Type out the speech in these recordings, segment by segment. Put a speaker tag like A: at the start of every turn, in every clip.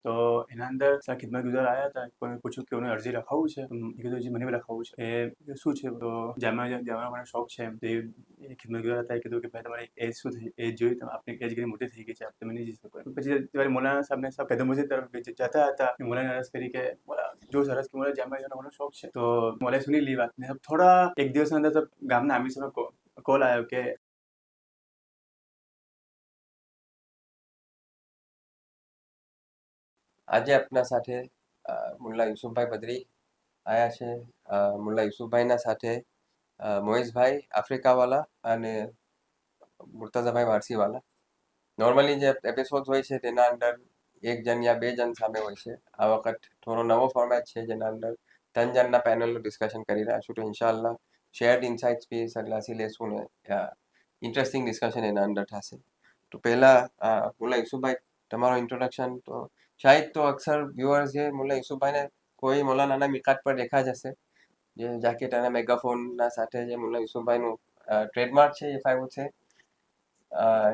A: તો એના અંદર ખિદમત ગુજાર આવ્યા હતા, કોઈને પૂછ્યું કે એને અરજી લખાવવું છે, એ કીધું જે મને બી લખાવવું છે. એ શું છે, તો જામવાનો મને શોખ છે. એ ખિદમત ગુજાર હતા, એ કીધું કે ભાઈ તમારી એજ શું થઈ, એજ જોઈ તો આપની એજ ઘણી મોટી થઈ ગઈ છે, તમે નહીં જઈ શકો. પછી ત્યારે મૌલાના સાહેબને સાહેબ કદમ મસ્જિદ તરફ જતા હતા, મૌલાના અરજ કરી કે જો સરસ કે મને જામવા જવાનો ઘણો શોખ છે. તો મૌલાએ સુની લી વાત ને થોડા એક દિવસના અંદર ગામના આમિર સાહેબનો કોલ આવ્યો કે
B: આજે આપના સાથે મુલ્લા યુસુફભાઈ બદરી આવ્યા છે. મુલ્લા યુસુફભાઈના સાથે મોઇઝભાઈ આફ્રિકાવાલા અને મુર્તઝાભાઈ વારસીવાલા. નોર્મલી જે એપિસોડ હોય છે તેના અંદર એક જણ યા બે જણ સામે હોય છે. આ વખત થોડો નવો ફોર્મેટ છે જેના અંદર 3 જણના પેનલનું ડિસ્કશન કરી રહ્યા છું. તો ઇન્શાલ્લાહ શેર્ડ ઇન્સાઇટ્સ બી સગલાસી લેશું ને ઇન્ટરેસ્ટિંગ ડિસ્કશન એના અંદર થશે. તો પહેલા મુલ્લા યુસુફભાઈ તમારો ઇન્ટ્રોડક્શન. તો શાયદ તો અક્સર વ્યુઅર્સ જે મુલ્લા યુસુફભાઈને કોઈ મૌલાનાના મિકાત પર દેખા જશે, જે જાકેટ અને મેગાફોનના સાથે જે મુલ્લા યુસુફભાઈનું ટ્રેડમાર્ક છે એ ફાવ્યું છે,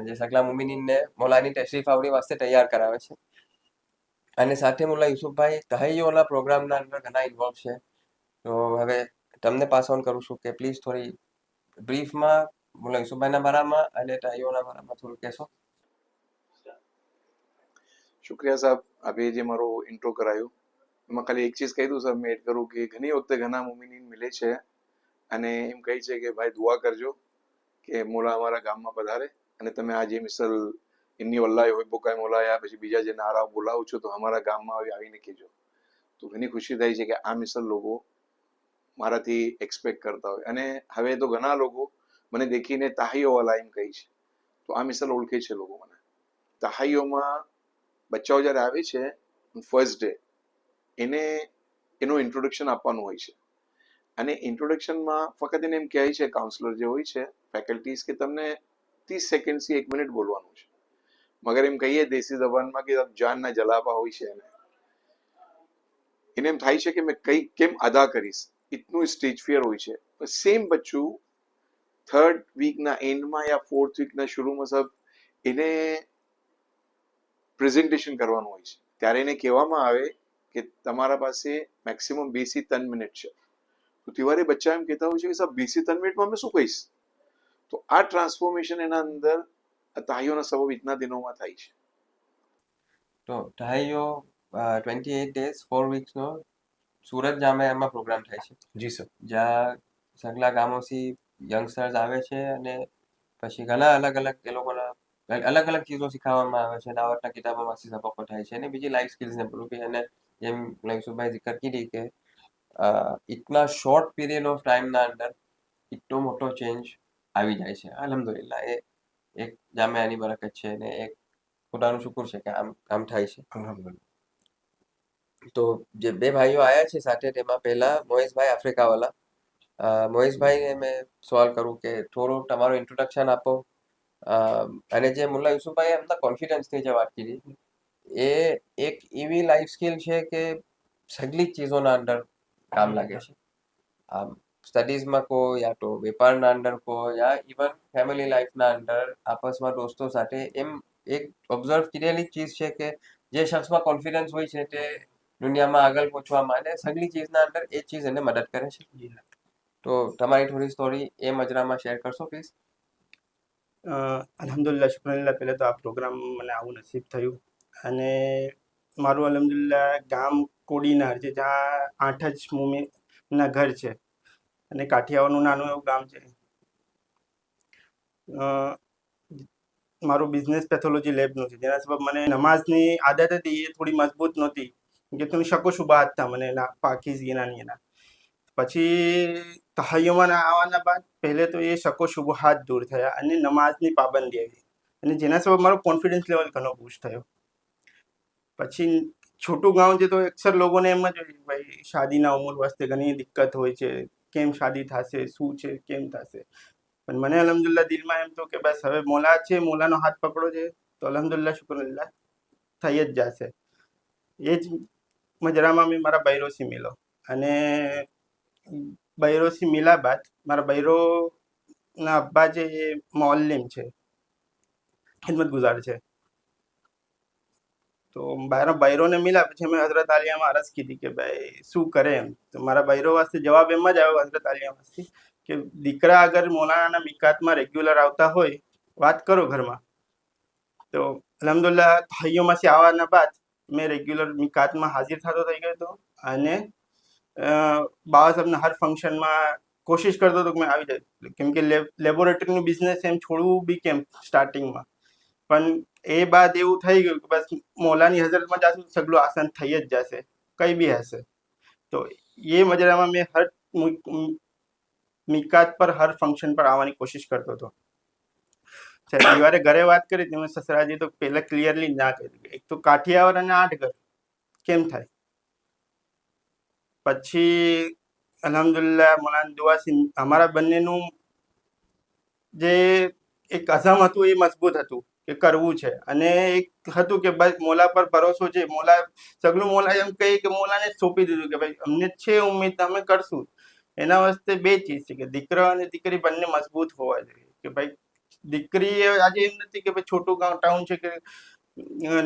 B: જે સગલા મુમિનીનને મૌલાની તશરીફ આવડી વાસ્તે તૈયાર કરાવે છે. અને સાથે મુલ્લા યુસુફભાઈ તહૈયોના પ્રોગ્રામના અંદર ઘણા ઇન્વોલ્વ છે. તો હવે તમને પાસ ઓન કરું છું કે પ્લીઝ થોડી બ્રીફમાં મુલ્લા યુસુફભાઈના બારામાં અને તહૈયોના બારામાં થોડું કહેશો.
C: શુક્રિયા સાહેબ, આપે જે મારો ઇન્ટ્રો કરાયો એમાં ખાલી એક ચીજ કહી દઉં સાહેબ, મેં એડ કરું કે ઘણી વખતે ઘણા મુમિનીન મિલે છે અને એમ કહે છે કે ભાઈ દુઆ કરજો કે મોલા અમારા ગામમાં પધારે અને તમે આ જે મિસલ એમની વલ્લાહ હોય બોકાય મોલાયા પછી બીજા જે નારા બોલાવો છો તો અમારા ગામમાં આવીને કહેજો. તો ઘણી ખુશી થાય છે કે આ મિસલ લોકો મારાથી એક્સપેક્ટ કરતા હોય. અને હવે તો ઘણા લોકો મને દેખીને તાહીઓવાલા એમ કહે છે. તો આ મિસલ ઓળખે છે લોકો મને. તાહીઓમાં બચ્ચાઓ જ્યારે આવે છે ફર્સ્ટ ડે એને એનું ઇન્ટ્રોડક્શન આપવાનું હોય છે અને ઇન્ટ્રોડક્શનમાં ફક્ત એને એમ કહે છે કાઉન્સલર જે હોય છે ફેકલ્ટીઝ કે તમને 30 સેકન્ડથી 1 મિનિટ બોલવાનું છે. મગર એમ કહીએ દેશી જબાનમાં કે જાનના જલાપા હોય છે એને એમ થાય છે કે મેં કેમ અદા કરીશ, એટલું સ્ટેજ ફિયર હોય છે. સેમ બચ્ચું 3rd વીકના એન્ડમાં યા 4th વીકના શરૂમાં સબ એને પ્રેઝન્ટેશન કરવાનું હોય છે. ત્યારે એને કહેવામાં આવે કે તમારા પાસે મેક્સિમમ 2 થી 3 મિનિટ છે. તો તિવારે બચ્ચા એમ કહેતા હોય છે કે સાહેબ 2 થી 3 મિનિટમાં અમે શું કહીશ. તો આ ટ્રાન્સફોર્મેશન એના અંદર તાહીઓના સબબ ઇતના દિનોમાં થાય છે.
B: તો તહૈયો 28 ડેઝ 4 વીક્સનો સુરત જામિયામાં પ્રોગ્રામ થાય છે.
A: જી સર.
B: જ્યાં સગલા ગામોથી યંગસ્ટર્સ આવે છે અને પછી ઘણા અલગ અલગ એ લોકોના અલગ અલગ ચીજો શીખવવામાં આવે છે. દાવતના કિતાબોમાંથી સબકો થાય છે અને બીજી લાઈફ સ્કિલ્સને પેલું બી. અને જેમ યુસુફભાઈ જિકર કીધી કે ઇતના શોર્ટ પીરિયડ ઓફ ટાઈમના અંદર એટલો મોટો ચેન્જ આવી જાય છે. અલ્હમ્દુલિલ્લાહ એ એક જામિયાની બરકત છે અને એક ખુદાનું શુક્ર છે કે આમ થાય છે. તો જે બે ભાઈઓ આવ્યા છે સાથે, તેમાં પહેલા મોઇઝભાઈ આફ્રિકાવાલા. મોઇઝભાઈને મેં સવાલ કરું કે થોડું તમારું ઇન્ટ્રોડક્શન આપો. અને જે મુલ્લા યુસુફભાઈ એમના કોન્ફિડન્સની જે વાત કીધી, એ એક એવી લાઈફ સ્કિલ છે કે સગલી ચીજોના અંદર કામ લાગે છે. સ્ટડીઝમાં કહો યા તો વેપારના અંદર કહો યા ઇવન ફેમિલી લાઈફના અંદર આપસમાં દોસ્તો સાથે એમ એક ઓબ્ઝર્વ કરેલી ચીજ છે કે જે શખ્સમાં કોન્ફિડન્સ હોય છે તે દુનિયામાં આગળ પહોંચવામાં અને સગલી ચીજના અંદર એ ચીજ એને મદદ કરે છે. તો તમારી થોડી સ્ટોરી એ મજરામાં શેર કરશો પ્લીઝ.
D: અલ્હમ્દુલિલ્લાહ, શુક્રિલ્લાહ. પહેલાં તો આ પ્રોગ્રામ મને આવું નસીબ થયું. અને મારું અલ્હમ્દુલિલ્લાહ ગામ કોડીનાર છે, જ્યાં 8 જ મુમિનના ઘર છે અને કાઠિયાવાડનું નાનું એવું ગામ છે. મારું બિઝનેસ પેથોલોજી લેબનું છે, જેના સબબ મને નમાઝની આદત હતી એ થોડી મજબૂત નહોતી, કે તમે શકો શુબાત હતા મને પાકીઝગીના એના. પછી તહૈયુમાં આવવાના બાદ પહેલે તો એ શકો શુબહાત દૂર થયા અને નમાઝની પાબંદી આવી, અને જેના સબબ મારો કોન્ફિડન્સ લેવલ ઘણો બૂસ્ટ થયો. પછી છોટું ગાંવ છે તો અક્સર લોકોને એમ જ હોય ભાઈ શાદીના ઉંમર વાસ્તે ઘણી દિક્કત હોય છે, કેમ શાદી થશે, શું છે, કેમ થશે. પણ મને અલ્હમ્દુલિલ્લાહ દિલમાં એમ તો કે બસ હવે મોલા છે, મોલાનો હાથ પકડો છે તો અલ્હમ્દુલિલ્લાહ શુક્રિલ્લાહ થઈ જ જશે. એ જ મજરામાં મેં મારા બૈરોથી મિલો અને બૈરોથી મિલા બાદ મારા બૈરોના અબ્બા જે એ મોલ્લિમ છે, ખિદમત ગુજાર છે. તો મારા બૈરોને મળ્યા પછી મેં હઝરત આલિયામાં અરજ કીધી કે ભાઈ શું કરે એમ. તો મારા બૈરો વાસ્તે જવાબ એમ જ આવ્યો હઝરત આલિયામાંથી કે દીકરા અગર મૌલાનાના મિકાતમાં રેગ્યુલર આવતા હોય વાત કરો ઘરમાં. તો અલ્હમ્દુલિલ્લાહ ભાઈઓમાંથી આવવાના બાદ મેં રેગ્યુલર મિકાતમાં હાજર થતો થઈ ગયો હતો અને બાબા સાહેબના હર ફંક્શનમાં કોશિશ કરતો હતો કે મેં આવી જાય, કેમ કે લેબોરેટરીનું બિઝનેસ એમ છોડવું બી કેમ સ્ટાર્ટિંગમાં. પણ એ બાદ એવું થઈ ગયું કે બસ મૌલાની હઝરતમાં જાશું સગલું આસાન થઈ જ જશે, કંઈ બી હશે. તો એ મજરામાં મેં હર મિકાત પર હર ફંક્શન પર આવવાની કોશિશ કરતો હતો. દિવારે ઘરે વાત કરી તમે સસરાજી તો પહેલા ક્લિયરલી ના કહી, એક તો કાઠિયાવાડ અને 8 ઘર કેમ થાય. પછી અલ્હમ્દુલિલ્લાહ મૌલાના દુઆથી અમારા બંનેનું જે એક અઝમ હતું એ મજબૂત હતું કે કરવું છે, અને એક હતું કે ભાઈ મોલા પર ભરોસો છે. મોલા સગલું મોલા એમ કહી કે મોલાને સોંપી દીધું કે ભાઈ અમને છે ઉમ્મીદ અમે કરશું. એના વાસ્તે બે ચીજ છે કે દીકરા અને દીકરી બંને મજબૂત હોવા જોઈએ. કે ભાઈ દીકરી આજે એમ નથી કે ભાઈ છોટું ગામ ટાઉન છે કે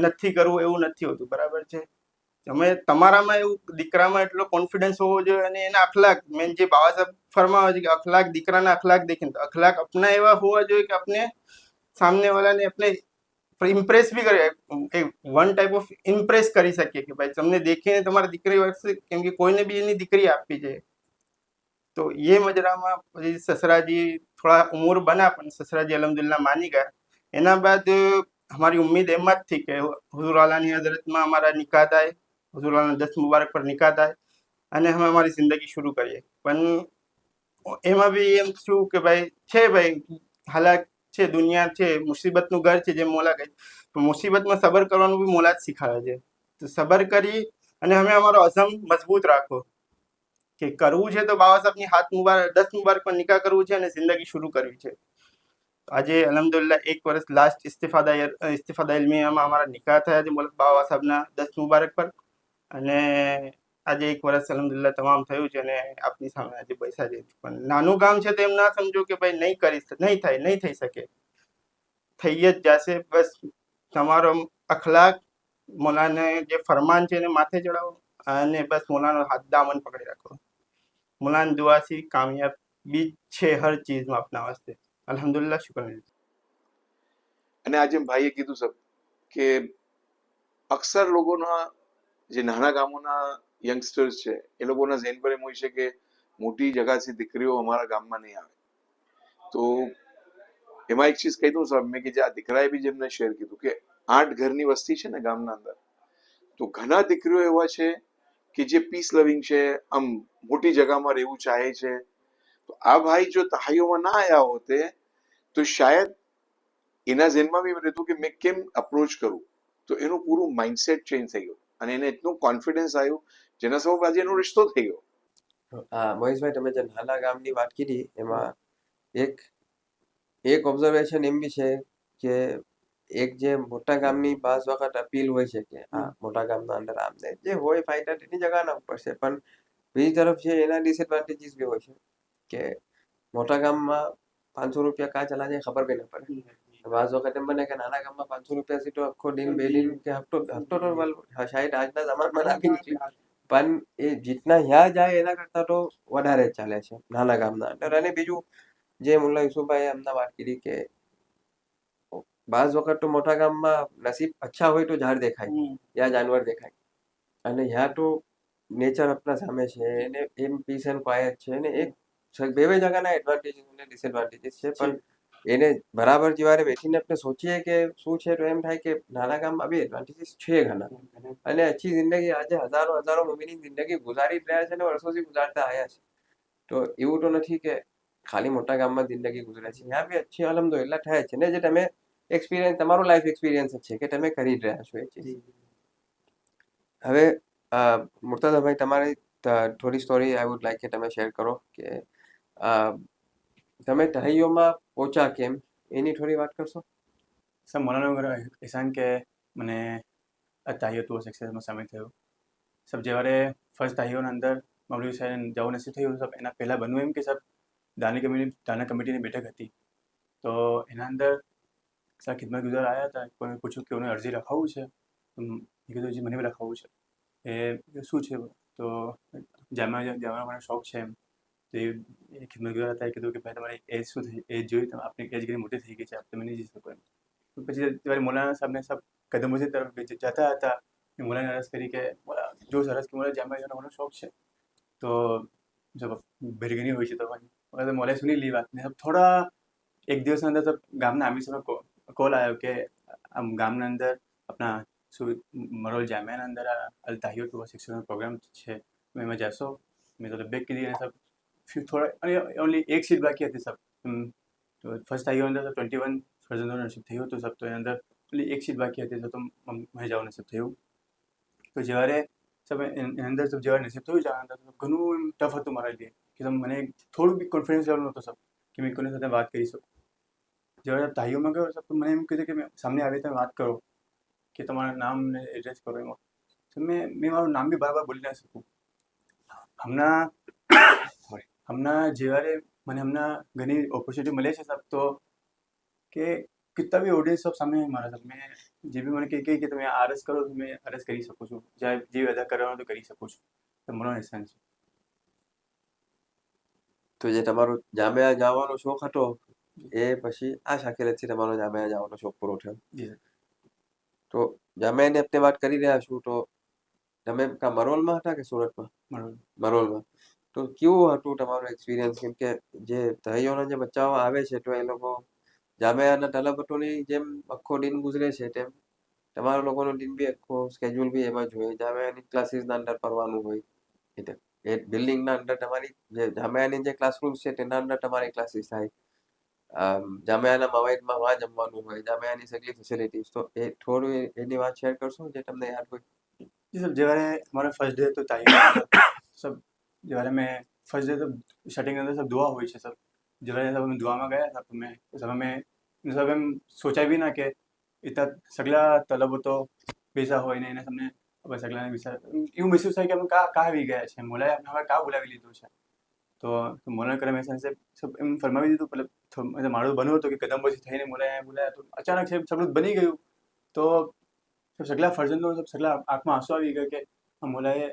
D: નથી કરવું, એવું નથી હોતું, બરાબર છે. તમે તમારામાં એવું દીકરામાં એટલો કોન્ફિડન્સ હોવો જોઈએ અને એના અખલાક મેન જે બાબા સાહેબ ફરમાવે છે કે અખલાક દીકરાના અખલાક દેખીને, તો અખલાક अपना એવા હોવા જોઈએ કે આપણે સામને વાળાને આપણે ઇમ્પ્રેસ બી કરે, વન ટાઈપ ઓફ ઇમ્પ્રેસ કરી શકીએ કે ભાઈ તમને દેખીને તમારી દીકરી વર્ષે, કેમ કે કોઈને બી એની દીકરી આપવી છે. તો એ મજરામાં પછી સસરાજી થોડા ઉમર બના પણ સસરાજી અલ્હમ્દુલિલ્લાહ માની ગયા. એના બાદ हमारी उम्मीद एम જ थी કે હુઝુર આલાની હઝરતમાં અમારા નિકાહ થાય, હુઝુર આલાના 10 મુબારક પર નિકાહ થાય અને અમે અમારી જિંદગી શરૂ કરીએ. પણ એમાં બી એમ શું કે ભાઈ છે, ભાઈ હાલાત છે, દુનિયા છે, મુસીબતનું ઘર છે, જેમ મોલા કહે. તો મુસીબતમાં સબર કરવાનું બી મોલા જ શીખાવે છે. તો સબર કરી અને અમે અમારો અઝમ મજબૂત રાખો કે કરવું છે તો બાબા સાહેબની હાથ મુબારક 10 મુબારક પર નિકાહ કરવું છે અને જિંદગી શરૂ કરવી છે. આજે અલ્હમ્દુલિલ્લાહ 1 વર્ષ લાસ્ટ ઇસ્તિફાદા ઇલ્મિયામાં અમારા નિકાહ થયા છે બાબા સાહેબના 10 મુબારક પર, અને આજે 1 વર્ષ અલ્હમ્દુલિલ્લાહ તમામ થયું છે અને આપની સામે આજે પૈસા છે. પણ નાનું કામ છે તો એમ ના સમજો કે ભાઈ નહીં થઈ શકે, થઈ જ જશે. બસ તમારો અખલાક મૌલાને જે ફરમાન છે એને માથે ચડાવો અને બસ મોલાનો હાથ દામન પકડી રાખો. મૌલાની દુઆથી કામયાબી છે હર ચીજમાં આપના વાસ્તે. અલ્હમ્દુલિલ્લાહ, શુક્ર.
C: અને આજે ભાઈએ કીધું સર કે અક્સર લોકોના જે નાના ગામોના યંગસ્ટર્સ છે એ લોકોના ઝેન પર એમ હોય છે કે મોટી જગાથી દીકરીઓ અમારા ગામમાં નહીં આવે. તો એમાં એક ચીજ કહી દઉં સાહેબ મેં કે જે આ દીકરાએ બી જેમને શેર કીધું કે 8 ઘરની વસ્તી છે ને ગામના અંદર, તો ઘણા દીકરીઓ એવા છે કે જે પીસ લવિંગ છે, આમ મોટી જગામાં રહેવું ચાહે છે. તો આ ભાઈ જો તહાઈઓમાં ના આવ્યા હોતે તો શાયદ એના ઝેનમાં બી રહેતું કે મેં કેમ અપ્રોચ કરું. તો એનું પૂરું માઇન્ડસેટ ચેન્જ થઈ ગયું અને એને એટલું કોન્ફિડન્સ આવ્યું જેના સબબ આજે એનો રિશ્તો થઈ ગયો.
B: હા મહેશભાઈ, તમે જે નાના ગામની વાત કરી એમાં એક ઓબ્ઝર્વેશન એમ બી છે કે એક જે મોટા ગામની બાઝ વખત અપીલ હોય છે કે હા મોટા ગામના અંદર આમને જે હોય ફાઇટર એની જગા ના ઉપર છે, પણ બીજી તરફ છે એના ડિસએડવાન્ટેજીસ બી હોય છે કે મોટા ગામમાં 500 રૂપિયા કાં ચલા જાય ખબર બી ના પડે. બાઝ વખત એમ બને કે નાના ગામમાં 500 રૂપિયાથી તો આખો દિન બે દિન કે હફતો તો શાયદ આજના જમાનામાં ના બી નીકળે, પણ એ જીતના યા જાય એના કરતા તો વધારે જ ચાલે છે નાના ગામના અંદર. અને બીજું જે મુલ્લા યુસુફભાઈએ અમને વાત કરી કે બાઝ વખત તો મોટા ગામમાં નસીબ અચ્છા હોય તો ઝાડ દેખાય યા જાનવર દેખાય, અને યા તો નેચર આપણા સામે છે એને એમ પીસ એન્ડ ક્વાયટ છે. અને એક બે જગાના એડવાન્ટેજીસ અને ડિસએડવાન્ટેજીસ છે, પણ એને બરાબર જેવારે બેસીને આપણે સોચીએ કે શું છે તો એમ થાય કે નાના ગામમાં બી એડવાન્ટેજીસ છે ઘણા, અને અચ્છી જિંદગી આજે હજારો મુમીની જિંદગી ગુજારી રહ્યા છે અને વર્ષોથી ગુજારતા આવ્યા છે. તો એવું તો નથી કે ખાલી મોટા ગામમાં જિંદગી ગુજરે છે, ત્યાં બી અચ્છી અલ્હમ્દુલિલ્લાહ થાય છે ને. જે તમે એક્સપિરિયન્સ, તમારો લાઈફ એક્સપિરિયન્સ જ છે કે તમે કરી જ રહ્યા છો એ ચીજ. હવે મુર્તઝાભાઈ, તમારી થોડી સ્ટોરી આઈ વુડ લાઈક કે તમે શેર કરો કે તમે તહૈયોમાં પહોંચ્યા કેમ, એની થોડી વાત કરશો?
A: સર મૌલાના વગર એહસાન કે મને આ તાહિયત સક્સેસમાં સામેલ થયો. સબ જ્યારે ફર્સ્ટ તાહિયોના અંદર મૌલવી સાહેબ જવું નસીબ થયું. સબ એના પહેલાં બન્યું એમ કે સબ દાના કમિટીની બેઠક હતી, તો એના અંદર સર ખિદમત ગુજાર આવ્યા હતા. કોઈને પૂછ્યું કે ઉन्हें અરજી રખાવવું છે. એ કીધું જે મને બી લખાવવું છે એ શું છે તો જવાનો મને શોખ છે એમ તો એ ખિદમત ગુજાર હતા એ કીધું કે ભાઈ તમારી એજ શું થઈ એજ જોઈ તમે આપની એજ ઘણી મોટી થઈ ગઈ છે તમે નહીં જઈ શકો એમ તો પછી ત્યારે મૌલાના સાહેબને સબ કદમોથી તરફ જતા હતા એ મૌલાને અરજ કરી કે જો સરસ કે મને જામા જવાનો ઘણો શોખ છે તો જब ભેરગીની હોય છે તો મૌલાએ સુની લી વાત ને થોડા એક દિવસના અંદર તો ગામના આમિર સાહેબનો કોલ આવ્યો કે આમ ગામના અંદર આપણા શું મરોલ જામિયાના અંદર અલ તાહિયો ટુ શિક્ષણનો પ્રોગ્રામ છે તમે એમાં જશો મેં તો બેક કીધી અને સબ થોડા અને ઓનલી એક સીટ બાકી હતી સબ તો ફર્સ્ટ તાહિયો અંદર 21 ફર્ઝનનો નસીબ થયું હતું સબ તો એની અંદર ઓનલી એક સીટ બાકી હતી તો મને જવાનું નસીબ થયું તો જ્યારે સબ એની અંદર સબ જ્યારે નસીબ થયું જવા અંદર ઘણું એમ ટફ હતું મારા લીધે કે મને થોડું બી કોન્ફિડન્સ લેવલ નહોતો સબ કે મેં કોની સાથે વાત કરી શકું જ્યારે તાહીઓમાં ગયો સબ તો મને એમ કીધું કે સામે આવી તમે વાત કરો કે તમારું નામ ને એડ્રેસ કરો એમાં તો મેં મારું નામ બી બરાબર બોલી ના શકું હમણાં જ્યારે મને હમણાં ઘણી ઓપોર્ચ્યુનિટી મળે છે સબ તો કે કિतना भी ऑडियंस सब सामने हमारा सब मैं જે બી મને કહે કે તમે આ અરજ કરો તો મેં અરજ કરી શકું છું જ્યારે જે અદા કરવાનું તો કરી શકું છું તો મારો એહસાન છે
B: તો જે તમારો જામિયા જવાનો શોખ હતો એ પછી આ શાખેલેથી તમારો જામિયા જવાનો શોખ પૂરો થયો
A: જી સર
B: તો જામિયાની આપણે વાત કરી રહ્યા છું તો તમે કા મરોલમાં હતા કે સુરતમાં
A: મારો
B: મરોલમાં તો કેવું હતું તમારું એક્સપિરિયન્સ કેમ કે જે તહૈયોના જે બચ્ચાઓ આવે છે તો એ લોકો જામિયાના તલબતોની જેમ આખો દિન ગુજરે છે તેમ તમારા લોકોનો દિન બી આખો સ્કેડ્યુલ બી એમાં જ હોય જામિયાની ક્લાસીસના અંદર પડવાનું હોય એટલે એ બિલ્ડિંગના અંદર તમારી જે જામિયાની જે ક્લાસરૂમ્સ છે તેના અંદર તમારી ક્લાસીસ થાય જામિયાના મવાઈદમાં વાં જમવાનું હોય જામિયાની સગલી ફેસિલિટીઝ તો એ થોડું એની વાત શેર કરશો જે તમને યાદ હોય
A: जी सब जगह हमारा फर्स्ट डे तो ताहिया सब जगह में फर्स्ट डे तो स्टार्टिंग के अंदर सब दुआ हुई है सब जगह सब हम दुआ में गया सब में सब हमें सब हम सोचा भी ना कि इतना सगला तलब तो पैसा हो नहीं सबने अब सगला ने विचार એવું મહેસૂસ થાય કે અમે કા આવી ગયા છે મોલાએ આપણે હવે કા બોલાવી લીધું છે તો મોલાના કરે મેં સબ એમ ફરમાવી દીધું એટલે મારું બન્યું હતું કે કદમ પછી થઈને મોલાએ બોલાયા તો અચાનક છે સગળું બની ગયું તો सब सगला फर्जंदो सब सगला आंखમાં આંસુ આવી ગયા કે આ મોલાએ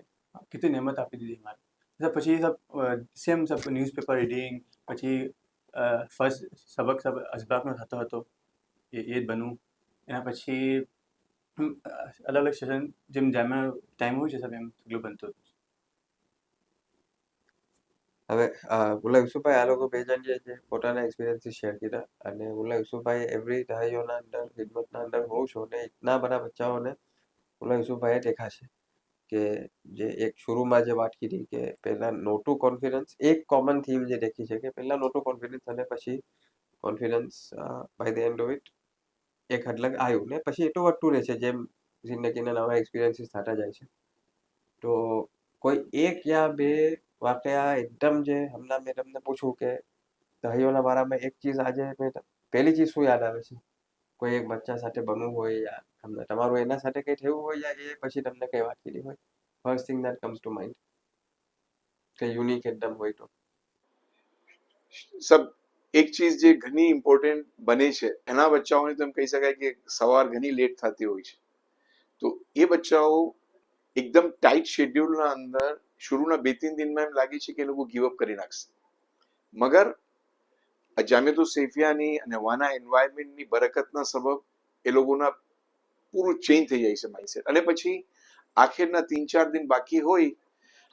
A: કેટલી નહેમત આપી દીધી મારે सब પછી सब સેમ सब ન્યૂઝપેપર રીડિંગ પછી ફર્સ્ટ સબક सब અસબાકનો થતો હતો એ જ બનવું એના પછી અલગ અલગ સેશન જેમ જામિયા ટાઈમ હોય છે सब એમ સગલું બનતું હતું
B: હવે મુલ્લા યુસુફભાઈ આ લોકો બે જણ જે પોતાના એક્સપિરિયન્સીસ શેર કર્યા અને મુલ્લા યુસુફભાઈ એવરી દહાઈઓના અંદર ખિદમતના અંદર હોઉં છો ને ઇતના બધા બચ્ચાઓને મુલ્લા યુસુફભાઈએ દેખા છે કે જે એક શરૂમાં જે વાત કરી કે પહેલા નોટું કોન્ફિડન્સ એક કોમન થીમ જે દેખી છે કે પહેલા નોટું કોન્ફિડન્સ અને પછી confidence by the end of it એક હદ લગ આવ્યું ને પછી એટલું વધતું રહે છે જેમ જિંદગીના નવા એક્સપિરિયન્સીસ થતા જાય છે તો કોઈ એક યા બે વાકયા એકદમ જે હમણાં મેં તમને પૂછું કે દહાઈઓના બારામાં એક ચીજ આજે મેં પહેલી ચીજ શું યાદ આવે છે કોઈ એક બચ્ચા સાથે બનવું હોય યા હમણાં તમારું એના સાથે કંઈ થયું હોય યા એ પછી તમને કઈ વાત કરી હોય first thing that comes to mind કે યુનિક એકદમ હોય તો
C: સબ એક ચીજ જે ઘણી ઇમ્પોર્ટન્ટ બને છે એના બચ્ચાઓને તો એમ કહી શકાય કે સવાર ઘણી લેટ થતી હોય છે તો એ બચ્ચાઓ એકદમ ટાઈટ શેડ્યુલના અંદર શરૂના 2-3 દિનમાં એમ લાગે છે કે એ લોકો ગીવ અપ કરી નાખશે મગર જામિયાતુલ સૈફિયાની અને વાના એન્વાયરમેન્ટની બરકતના સબબ એ લોકોના પૂરું ચેન્જ થઈ જાય છે માઇન્ડસેટ અને પછી આખિરના 3-4 दिन बाकी હોય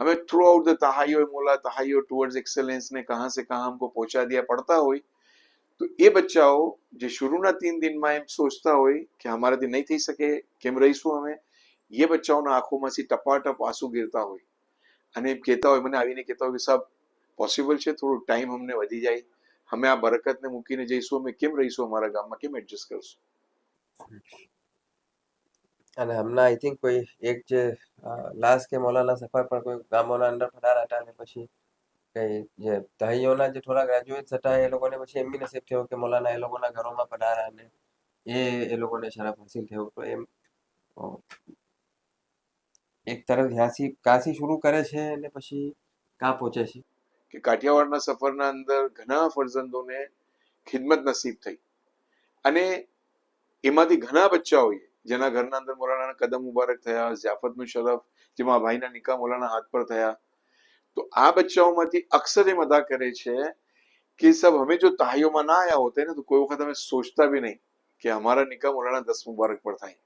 C: हमें थ्रू आउट द तहाइयो मोला तहाइयो टुवर्ड्स एक्सेलेंस ने कहां से कहां हमको पहुंचा दिया पड़ता હોય તો એ બચ્ચાઓ જે શરૂના 3 દિનમાં એમ સોચતા હોય કે हमाराથી નહીં થઈ શકે કેમ રહીશું અમે ये બચ્ચાઓના આંખોમાંથી ટપાટપ આંસુ ગીરતા હોય અને એમ કહેતા હોય મને આવીને કહેતા હોય કે સાહેબ પોસિબલ છે થોડું ટાઈમ અમને વધી જાય અમે આ બરકતને મૂકીને જઈશું અમે કેમ રહીશું અમારા ગામમાં કેમ એડજસ્ટ કરશું
B: અને હમણાં આઈ થિંક કોઈ એક જે લાસ્ટ કે મૌલાના સફર પર કોઈ ગામોના અંદર પધારા હતા અને પછી કઈ જે દહાઈઓના જે થોડા ગ્રેજ્યુએટ્સ હતા એ લોકોને પછી એમ બી નસીબ થયો કે મૌલાના એ લોકોના ઘરોમાં પધારા અને એ લોકોને શરફ હાસિલ થયો તો એમ એક તરફ યાસી કાશી શરૂ કરે છે અને પછી કાં પહોંચે છે
C: કે કાઠિયાવાડના સફરના અંદર ઘણા ફરજંદોને ખિદમત નસીબ થઈ અને એમાંથી ઘણા બચ્ચાઓએ જેના ઘરના અંદર મૌલાના કદમ મુબારક થયા, ઝિયાફતનું શરફ જેમાં આ ભાઈના નિકાહ મૌલાના હાથ પર થયા. तो આ બચ્ચાઓમાંથી અક્સર એમ અદા કરે છે कि सब हमें जो ताहियों में ना आया होते हैं ना तो कोई वक्त हमें सोचता भी नहीं कि हमारा निकाह मौलाना 10 मुबारक पर થાય.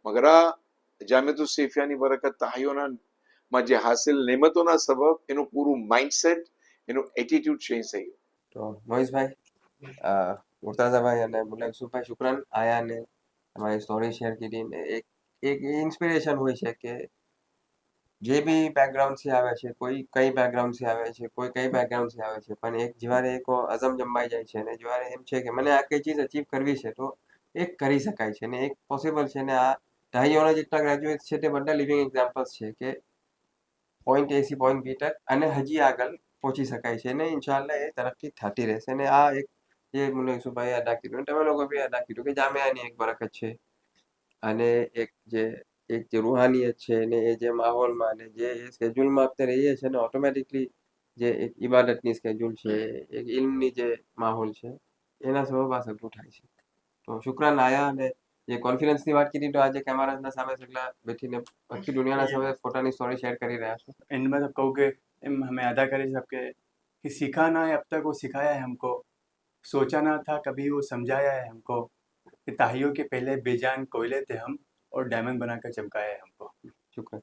C: મગર આ જામિયાતુલ સૈફિયાની બરકત તાહિયોના માં જે હાસિલ નેમતોના સબબ એનું પૂરું માઇન્ડસેટ, એનું એટીટ્યુડ ચેન્જ થઈ ગયું.
B: તો મોહિશભાઈ, મુર્તાઝાભાઈ અને મુલ્લા યુસુફભાઈ શુક્રન આયા ને તમારી સ્ટોરી શેર કરી ને એક ઇન્સ્પિરેશન હોય છે કે જે બી બેકગ્રાઉન્ડથી આવે છે, કોઈ કઈ બેકગ્રાઉન્ડથી આવે છે, કોઈ કઈ બેકગ્રાઉન્ડથી આવે છે, પણ એક જ્યારે એક અઝમ જમાઈ જાય છે ને જ્યારે એમ છે કે મને આ કઈ ચીજ અચીવ કરવી છે તો એક કરી શકાય છે ને એક પોસિબલ છે ને આ ઢાઈઓના જેટલા ગ્રેજ્યુએટ છે તે બધા લિવિંગ એક્ઝામ્પલ્સ છે કે પોઈન્ટ એ થી પોઈન્ટ બી તક અને હજી આગળ પહોંચી શકાય છે ને ઇન્શાલ્લાહ એ તરક્કી થતી રહેશે ને આ એક જે મુલ્લા યુસુફભાઈ અદા કર્યું તમે લોકો બી અદા કર્યું કે જામિયાની એક બરકત છે અને એક જે રૂહાનીયત છે ને એ જે માહોલમાં ને જે એ સ્કેડ્યુલમાં આપણે રહીએ છીએ ને ઓટોમેટિકલી જે એક ઇબાદતની સ્કેડ્યુલ છે, એક ઇલ્મની જે માહોલ છે એના સબબ આ સગું થાય છે. તો શુક્રાન આયા અને જે કોન્ફિડન્સની વાત કરી તો આજે કેમેરાના સામે સગલા બેઠીને આખી દુનિયાના સામે પોતાની સ્ટોરી શેર કરી રહ્યા છો.
A: एंड में सब कहूँ कि हमें अदा करे सबके कि सीखा ना है अब तक वो सिखाया है हमको, सोचा ना था कभी वो समझाया है हमको कि ताहियों के पहले बेजान कोयले थे हम और डायमंड बनाकर चमकाया है हमको.
B: શુક્રાન.